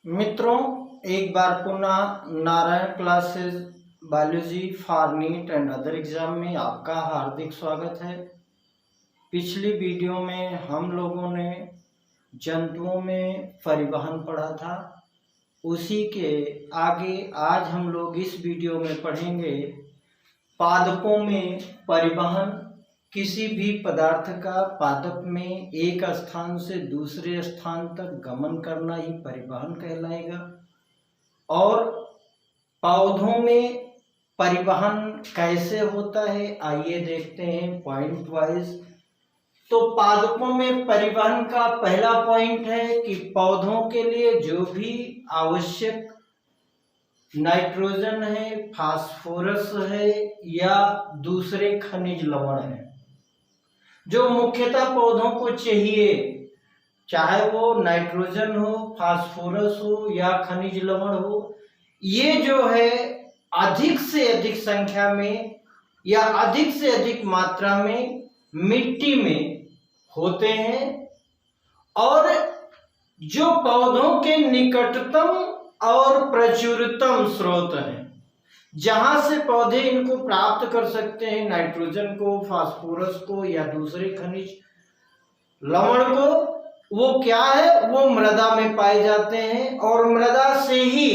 मित्रों, एक बार पुनः Narayan classes biology for neat and other exam में आपका हार्दिक स्वागत है। पिछली वीडियो में हम लोगों ने जंतुओं में परिवहन पढ़ा था। उसी के आगे आज हम लोग इस वीडियो में पढ़ेंगे पादपों में परिवहन। किसी भी पदार्थ का पादप में एक स्थान से दूसरे स्थान तक गमन करना ही परिवहन कहलाएगा। और पौधों में परिवहन कैसे होता है, आइए देखते हैं पॉइंट वाइज। तो पादपों में परिवहन का पहला पॉइंट है कि पौधों के लिए जो भी आवश्यक नाइट्रोजन है, फास्फोरस है या दूसरे खनिज लवण है जो मुख्यतः पौधों को चाहिए, चाहे वो नाइट्रोजन हो, फास्फोरस हो या खनिज लवण हो, ये जो है अधिक से अधिक संख्या में या अधिक से अधिक मात्रा में मिट्टी में होते हैं। और जो पौधों के निकटतम और प्रचुरतम स्रोत हैं, जहां से पौधे इनको प्राप्त कर सकते हैं, नाइट्रोजन को, फास्फोरस को या दूसरे खनिज लवण को, वो क्या है, वो मृदा में पाए जाते हैं। और मृदा से ही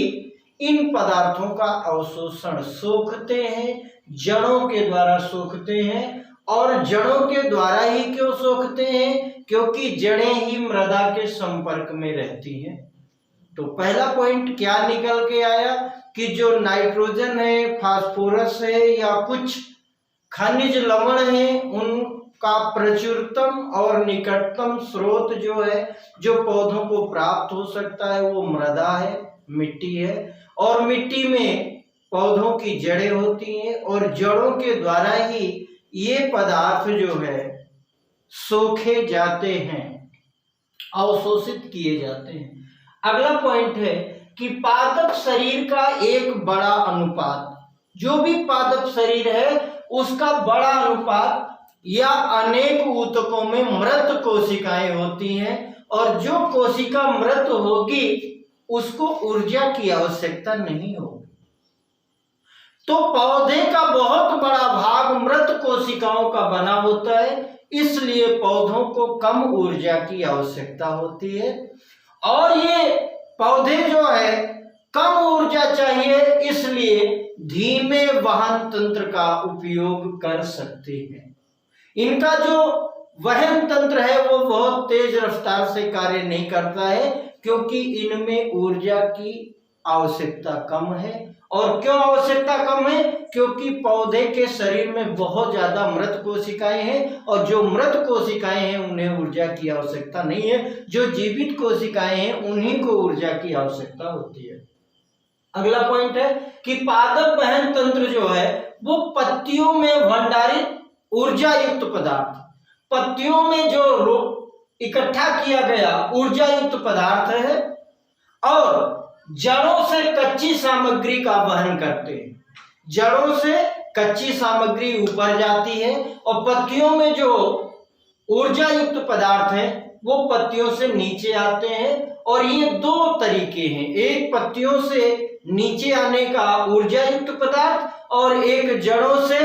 इन पदार्थों का अवशोषण सोखते हैं, जड़ों के द्वारा सोखते हैं। और जड़ों के द्वारा ही क्यों सोखते हैं? क्योंकि जड़ें ही मृदा के संपर्क में रहती हैं। तो पहला पॉइंट क्या निकल के आया कि जो नाइट्रोजन है, फास्फोरस है या कुछ खनिज लवण है, उनका प्रचुरतम और निकटतम स्रोत जो है, जो पौधों को प्राप्त हो सकता है, वो मृदा है, मिट्टी है। और मिट्टी में पौधों की जड़ें होती हैं और जड़ों के द्वारा ही ये पदार्थ जो है सोखे जाते हैं, अवशोषित किए जाते हैं। अगला पॉइंट है कि पादप शरीर का एक बड़ा अनुपात, जो भी पादप शरीर है उसका बड़ा अनुपात या अनेक ऊतकों में मृत कोशिकाएं होती हैं। और जो कोशिका मृत होगी उसको ऊर्जा की आवश्यकता नहीं होगी। तो पौधे का बहुत बड़ा भाग मृत कोशिकाओं का बना होता है, इसलिए पौधों को कम ऊर्जा की आवश्यकता होती है। और ये पौधे जो है कम ऊर्जा चाहिए, इसलिए धीमे वहन तंत्र का उपयोग कर सकते हैं। इनका जो वहन तंत्र है वो बहुत तेज रफ्तार से कार्य नहीं करता है, क्योंकि इनमें ऊर्जा की आवश्यकता कम है। और क्यों आवश्यकता कम है? क्योंकि पौधे के शरीर में बहुत ज्यादा मृत कोशिकाएं हैं और जो मृत कोशिकाएं हैं उन्हें ऊर्जा की आवश्यकता नहीं है। जो जीवित कोशिकाएं हैं उन्हीं को ऊर्जा की आवश्यकता होती है। अगला पॉइंट है कि पादप वहन तंत्र जो है वो पत्तियों में भंडारित ऊर्जा युक्त पदार्थ, पत्तियों में जो इकट्ठा किया गया ऊर्जा युक्त पदार्थ है, और जड़ों से कच्ची सामग्री का वहन करते हैं। जड़ों से कच्ची सामग्री ऊपर जाती है और पत्तियों में जो ऊर्जा युक्त पदार्थ है वो पत्तियों से नीचे आते हैं। और ये दो तरीके हैं, एक पत्तियों से नीचे आने का ऊर्जा युक्त पदार्थ और एक जड़ों से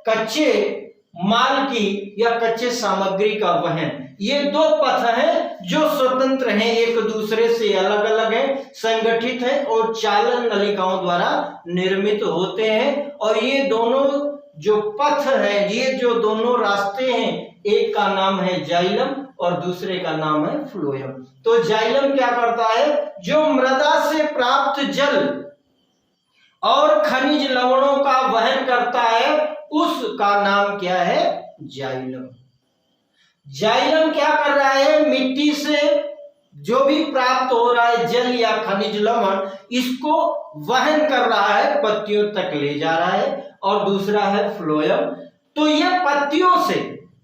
कच्चे माल की या कच्चे सामग्री का वहन। ये दो पथ हैं जो स्वतंत्र हैं, एक दूसरे से अलग अलग हैं, संगठित हैं और चालन नलिकाओं द्वारा निर्मित होते हैं। और ये दोनों जो पथ हैं, ये जो दोनों रास्ते हैं, एक का नाम है जाइलम और दूसरे का नाम है फ्लोएम। तो जाइलम क्या करता है? जो मृदा से प्राप्त जल और खनिज लवणों का वहन करता है, उसका नाम क्या है? जाइलम। जाइलम क्या कर रहा है? मिट्टी से जो भी प्राप्त हो रहा है जल या खनिज लवण, इसको वहन कर रहा है, पत्तियों तक ले जा रहा है। और दूसरा है फ्लोएम। तो यह पत्तियों से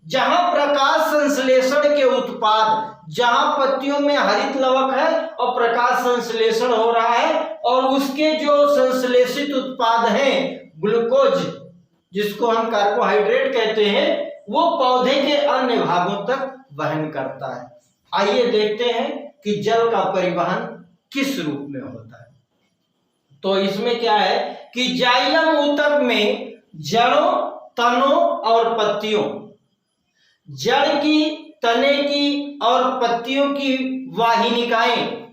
जहां प्रकाश संश्लेषण के उत्पाद, जहां पत्तियों में हरित लवक है और प्रकाश संश्लेषण हो रहा है, और उसके जो संश्लेषित उत्पाद हैं, ग्लूकोज जिसको हम कार्बोहाइड्रेट कहते हैं, वो पौधे के अन्य भागों तक वहन करता है। आइए देखते हैं कि जल का परिवहन किस रूप में होता है? तो इसमें क्या है कि जाइलम ऊतक में जड़ों, तनों और पत्तियों, जड़ की, तने की और पत्तियों की वाहिनिकाएं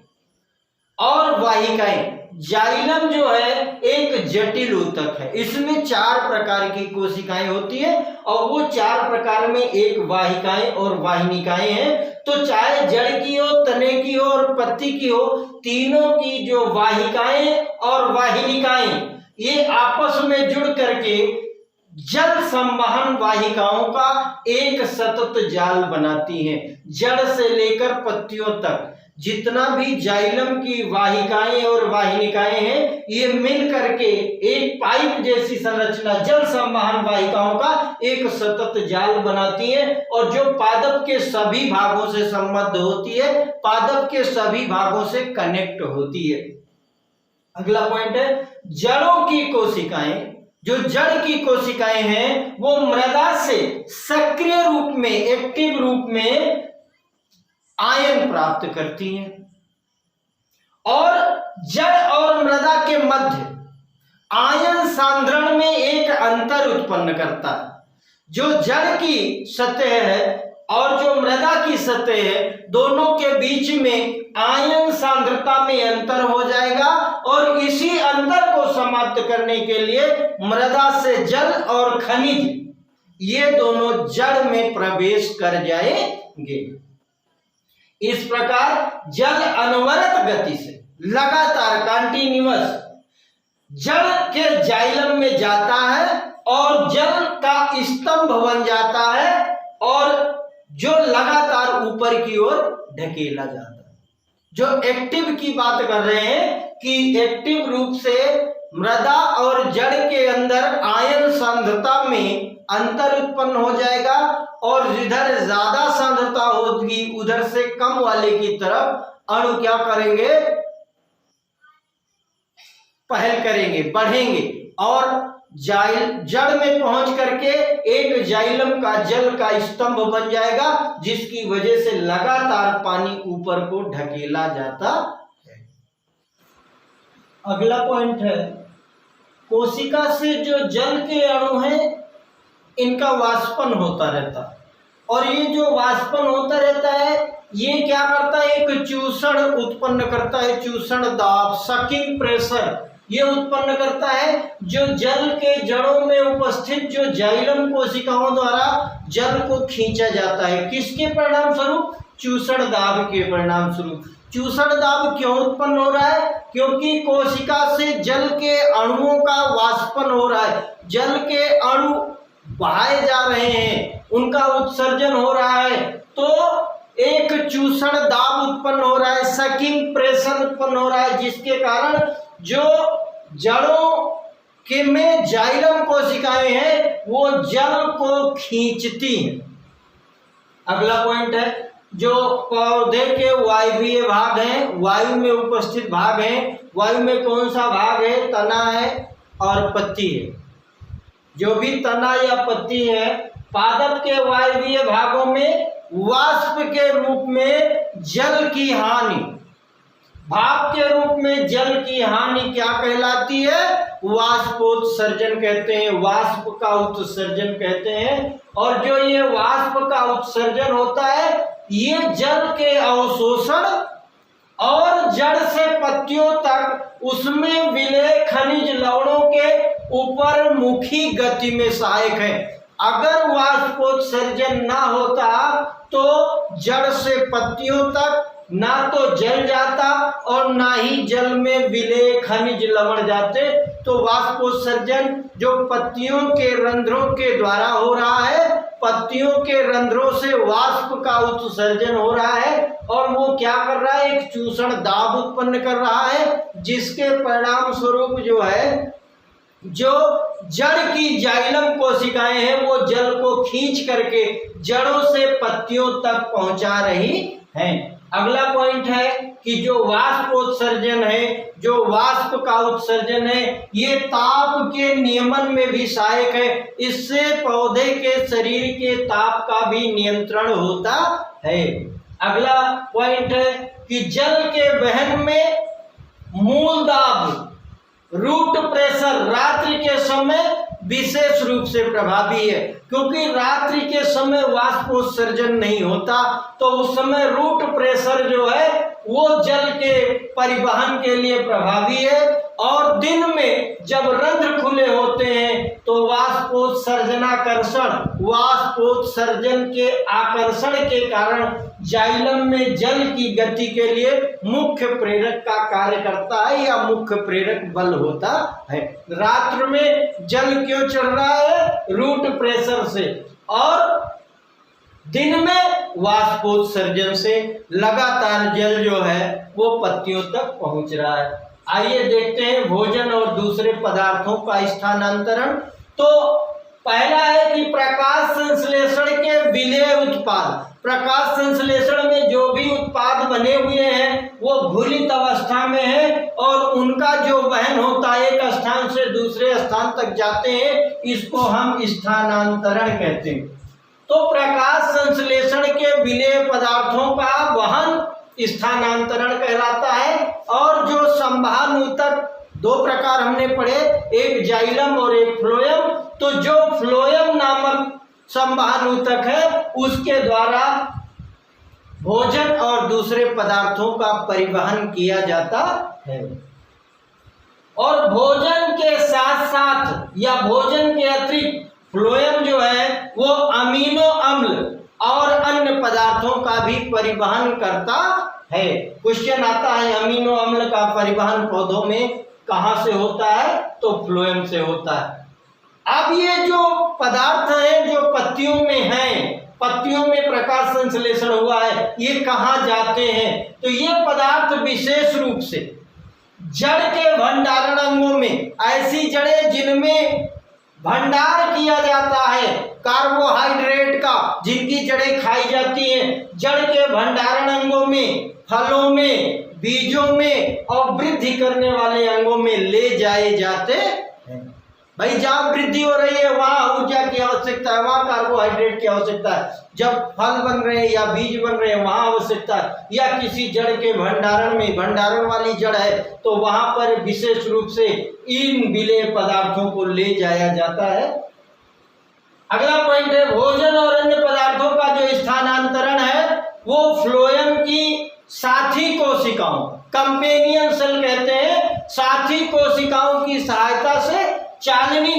और वाहिकाएं। जाइलम जो है एक जटिल ऊतक है, इसमें 4 प्रकार की कोशिकाएं होती है और वो 4 प्रकार में एक वाहिकाएं और वाहिनिकाएं हैं। तो चाहे जड़ की हो, तने की हो और पत्ती की हो, तीनों की जो वाहिकाएं और वाहिनिकाएं ये आपस में जुड़ करके जल संवहन वाहिकाओं का एक सतत जाल बनाती हैं। जड़ से लेकर पत्तियों तक जितना भी जाइलम की वाहिकाएं और वाहिनिकाएं हैं ये मिल करके एक पाइप जैसी संरचना जल संवहन वाहिकाओं का एक सतत जाल बनाती है और जो पादप के सभी भागों से संबद्ध होती है, पादप के सभी भागों से कनेक्ट होती है। अगला पॉइंट है जड़ों की कोशिकाएं। जो जड़ की कोशिकाएं हैं वो मृदा से सक्रिय रूप में, एक्टिव रूप में आयन प्राप्त करती हैं और जड़ और मृदा के मध्य आयन सांद्रण में एक अंतर उत्पन्न करता है। जो जड़ की सतह है और जो मृदा की सतह है, दोनों के बीच में आयन सांद्रता में अंतर हो जाएगा और इसी अंतर को समाप्त करने के लिए मृदा से जल और खनिज ये दोनों जड़ में प्रवेश कर जाएंगे। इस प्रकार जल अनवरत गति से लगातार कंटिन्यूअस जल के जाइलम में जाता है और जल का स्तंभ बन जाता है और जो लगातार ऊपर की ओर ढकेला जाता है। जो एक्टिव की बात कर रहे हैं कि एक्टिव रूप से मृदा और जड़ के अंदर आयन सांद्रता में अंतर उत्पन्न हो जाएगा और जिधर ज्यादा सांद्रता होगी उधर से कम वाले की तरफ अणु क्या करेंगे, पहल करेंगे, बढ़ेंगे और जड़ में पहुंच करके एक जाइलम का जल का स्तंभ बन जाएगा जिसकी वजह से लगातार पानी ऊपर को ढकेला जाता है। अगला पॉइंट है कोशिका से जो जल के अणु हैं इनका वाष्पन होता रहता है और ये जो वाष्पन होता रहता है ये क्या करता है, एक चूषण उत्पन्न करता है, चूषण दाब, सकिंग प्रेशर ये उत्पन्न करता है। जो जल के जड़ों में उपस्थित जो जाइलम कोशिकाओं द्वारा जल को खींचा जाता है, किसके परिणाम स्वरूप, चूषण दाब के परिणाम स्वरूप। चूषण दाब क्यों उत्पन्न हो रहा है, क्योंकि कोशिका से जल के अणुओं का वाष्पन हो रहा है, जल के अणु बहाए जा रहे हैं, उनका उत्सर्जन हो रहा है, तो एक चूषण दाब उत्पन्न हो रहा है, सकिंग प्रेशर उत्पन्न हो रहा है, जिसके कारण जो जड़ों के में जाइलम कोशिकाएं हैं वो जल को खींचती हैं। अगला पॉइंट है जो पौधे के वायवीय भाग हैं, वायु में उपस्थित भाग हैं। वायु में कौन सा भाग है, तना है और पत्ती है। जो भी तना या पत्ती है पादप के वायवीय भागों में वाष्प के रूप में जल की हानि, भाप के रूप में जल की हानि क्या कहलाती है, वाष्पोत्सर्जन कहते हैं, वाष्प का उत्सर्जन कहते हैं। और जो ये वाष्प का उत्सर्जन होता है ये जल के अवशोषण और जड़ से पत्तियों तक उसमें विलय खनिज लवणों के ऊपर मुखी गति में सहायक है। अगर वाष्पोत्सर्जन ना होता तो जड़ से पत्तियों तक ना तो जल जाता और ना ही जल में विलय खनिज लवण जाते। तो वाष्पोत्सर्जन जो पत्तियों के रंध्रों के द्वारा हो रहा है, पत्तियों के रंध्रों से वाष्प का उत्सर्जन हो रहा है और वो क्या कर रहा है, एक चूषण दाब उत्पन्न कर रहा है, जिसके परिणाम स्वरूप जो है जो जड़ की जाइलम कोशिकाएं हैं वो जल को खींच करके जड़ों से पत्तियों तक पहुंचा रही हैं। अगला पॉइंट है कि जो वाष्पोत्सर्जन है, जो वाष्प का उत्सर्जन है, ये ताप के नियमन में भी सहायक है। इससे पौधे के शरीर के ताप का भी नियंत्रण होता है। अगला पॉइंट है कि जल के वहन में मूल दाब, रूट प्रेशर रात्रि के समय विशेष रूप से प्रभावी है, क्योंकि रात्रि के समय वाष्पोत्सर्जन नहीं होता, तो उस समय रूट प्रेशर जो है वो जल के परिवहन के लिए प्रभावी है। और दिन में जब रंध्र खुले होते हैं तो वाष्पोत्सर्जन के आकर्षण के कारण जाइलम में जल की गति के लिए मुख्य प्रेरक का कार्य करता है या मुख्य प्रेरक बल होता है। रात्र में जल क्यों चढ़ रहा है? रूट प्रेशर से, और दिन में वाष्पोत्सर्जन से लगातार जल जो है वो पत्तियों तक पहुंच रहा है। आइए देखते हैं भोजन और दूसरे पदार्थों का स्थानांतरण। तो पहला है कि प्रकाश संश्लेषण के विलेय उत्पाद। प्रकाश संश्लेषण में जो भी उत्पाद बने हुए हैं वो घुलित अवस्था में है और उनका जो वहन होता है एक स्थान से दूसरे स्थान तक जाते हैं, इसको हम स्थानांतरण कहते हैं। तो प्रकाश संश्लेषण के विलेय पदार्थों का वहन स्थानांतरण कहलाता है। और जो संवहन ऊतक दो प्रकार हमने पढ़े, एक जाइलम और एक फ्लोएम। तो जो फ्लोएम नामक संवहन ऊतक है उसके द्वारा भोजन और दूसरे पदार्थों का परिवहन किया जाता है। और भोजन के साथ साथ या भोजन के अतिरिक्त फ्लोएम जो है वो अमीनो अम्ल और अन्य पदार्थों का भी परिवहन करता है। क्वेश्चन आता है अमीनो अम्ल का परिवहन पौधों में कहां से होता है? तो फ्लोएम से होता है। अब ये जो पदार्थ हैं जो पत्तियों में हैं, पत्तियों में प्रकाश संश्लेषण हुआ है, ये कहां जाते हैं? तो ये पदार्थ विशेष रूप से जड़ के भंडारण अंगों में, ऐसी जड़ें जिनमें भंडार किया जाता है कार्बोहाइड्रेट का, जिनकी जड़ें खाई जाती हैं, जड़ के भंडारण अंगों में, फलों में, बीजों में और वृद्धि करने वाले अंगों में ले जाए जाते हैं। भाई जहाँ वृद्धि हो रही है वहाँ ऊर्जा की आवश्यकता है, वहाँ कार्बोहाइड्रेट की आवश्यकता है। जब फल बन रहे हैं या बीज बन रहे हैं वहाँ आवश्यकता है, या किसी जड़ के भंडारण में, भंडारण वाली जड़ है तो वहाँ पर विशेष रूप से इन विलेय पदार्थों को ले जाया जाता है। अगला पॉइंट है भोजन और अन्य पदार्थों का जो स्थानांतरण है वो फ्लोएम की साथी कोशिकाओं, कंपेनियन सेल कहते हैं, साथी कोशिकाओं की सहायता से चालनी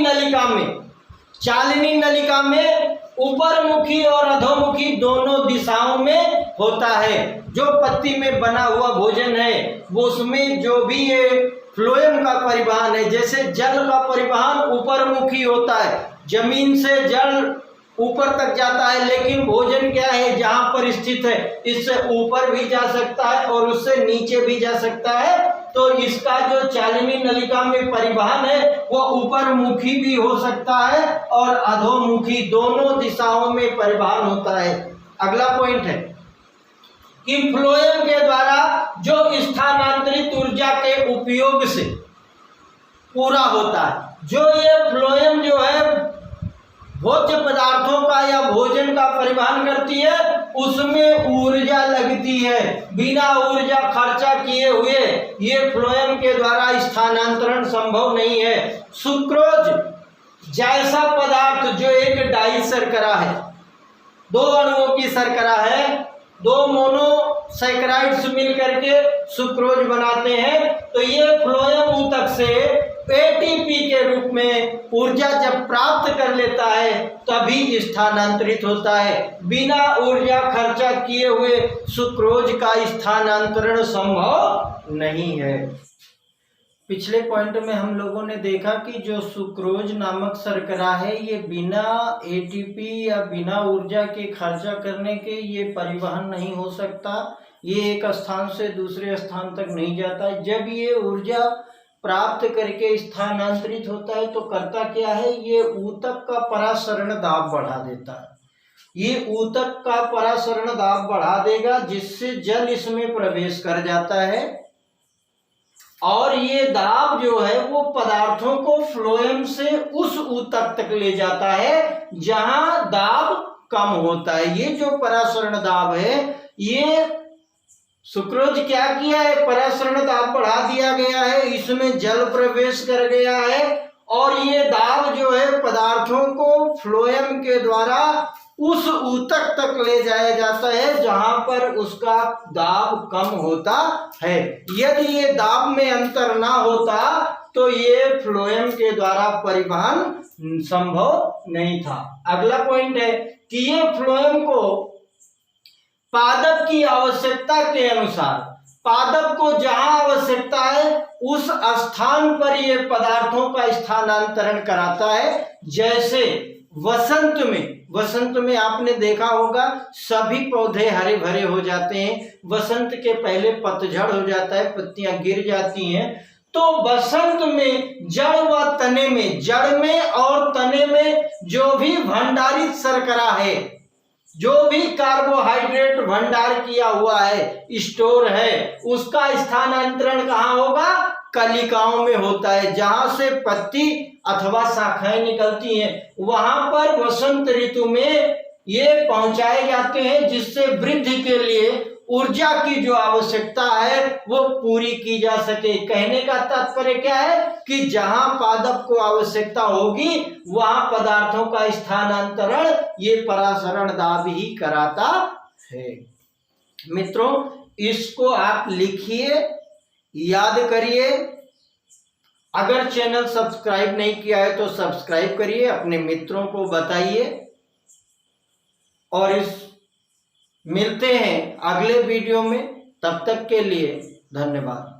नलिका में ऊपरमुखी और अधोमुखी दोनों दिशाओं में होता है। जो पत्ती में बना हुआ भोजन है वो उसमें जो भी ये फ्लोएम का परिवहन है, जैसे जल का परिवहन ऊपरमुखी होता है, जमीन से जल ऊपर तक जाता है, लेकिन भोजन क्या है जहां पर स्थित है इससे ऊपर भी जा सकता है और उससे नीचे भी जा सकता है। तो इसका जो चालनी नलिका में परिवहन है वो ऊपर मुखी भी हो सकता है और अधोमुखी, दोनों दिशाओं में परिवहन होता है। अगला पॉइंट है कि फ्लोएम के द्वारा जो स्थानांतरित ऊर्जा के उपयोग से पूरा होता है। जो ये फ्लोएम जो है भोज्य पदार्थों का या भोजन का परिवहन करती है उसमें ऊर्जा लगती है। बिना ऊर्जा खर्चा किए हुए ये फ्लोएम के द्वारा स्थानांतरण संभव नहीं है। सुक्रोज जैसा पदार्थ जो एक डाई शर्करा है, दो अणुओं की शर्करा है, दो मोनोसैकराइड्स मिल करके सुक्रोज बनाते हैं। तो ये फ्लोएम ऊतक से एटीपी के रूप में ऊर्जा जब प्राप्त कर लेता है तभी स्थानांतरित होता है। बिना ऊर्जा खर्चा किए हुए सुक्रोज का स्थानांतरण संभव नहीं है। पिछले पॉइंट में हम लोगों ने देखा कि जो सुक्रोज नामक शर्करा है ये बिना एटीपी या बिना ऊर्जा के खर्चा करने के ये परिवहन नहीं हो सकता, ये एक स्थान से दूसरे स्थान तक नहीं जाता। जब ये ऊर्जा प्राप्त करके स्थानांतरित होता है तो करता क्या है, ये ऊतक का परासरण दाब बढ़ा देता है। ये ऊतक का परासरण दाब बढ़ा देगा जिससे जल इसमें प्रवेश कर जाता है और ये दाब जो है वो पदार्थों को फ्लोएम से उस ऊतक तक ले जाता है जहां दाब कम होता है। ये जो परासरण दाब है ये सुक्रोज क्या किया है, परासरण दाब बढ़ा दिया गया है, इसमें जल प्रवेश कर गया है और ये दाब जो है पदार्थों को फ्लोएम के द्वारा उस ऊतक तक ले जाया जाता है जहां पर उसका दाब कम होता है। यदि ये दाब में अंतर ना होता तो ये फ्लोएम के द्वारा परिवहन संभव नहीं था। अगला पॉइंट है कि ये फ्लोएम को पादप की आवश्यकता के अनुसार, पादप को जहां आवश्यकता है उस स्थान पर ये पदार्थों का स्थानांतरण कराता है। जैसे वसंत में आपने देखा होगा सभी पौधे हरे भरे हो जाते हैं, वसंत के पहले पतझड़ हो जाता है, पत्तियां गिर जाती हैं। तो बसंत में जड़ व तने में, जड़ में और तने में जो भी भंडारित शर्करा है, जो भी कार्बोहाइड्रेट भंडार किया हुआ है, स्टोर है, उसका स्थानांतरण कहाँ होगा, कलिकाओं में होता है। जहां से पत्ती अथवा शाखाएं निकलती हैं वहां पर वसंत ऋतु में ये पहुंचाए जाते हैं, जिससे वृद्धि के लिए ऊर्जा की जो आवश्यकता है वो पूरी की जा सके। कहने का तात्पर्य क्या है कि जहां पादप को आवश्यकता होगी वहां पदार्थों का स्थानांतरण ये परासरण दाब ही कराता है। मित्रों, इसको आप लिखिए, याद करिए। अगर चैनल सब्सक्राइब नहीं किया है तो सब्सक्राइब करिए, अपने मित्रों को बताइए और मिलते हैं अगले वीडियो में। तब तक के लिए धन्यवाद।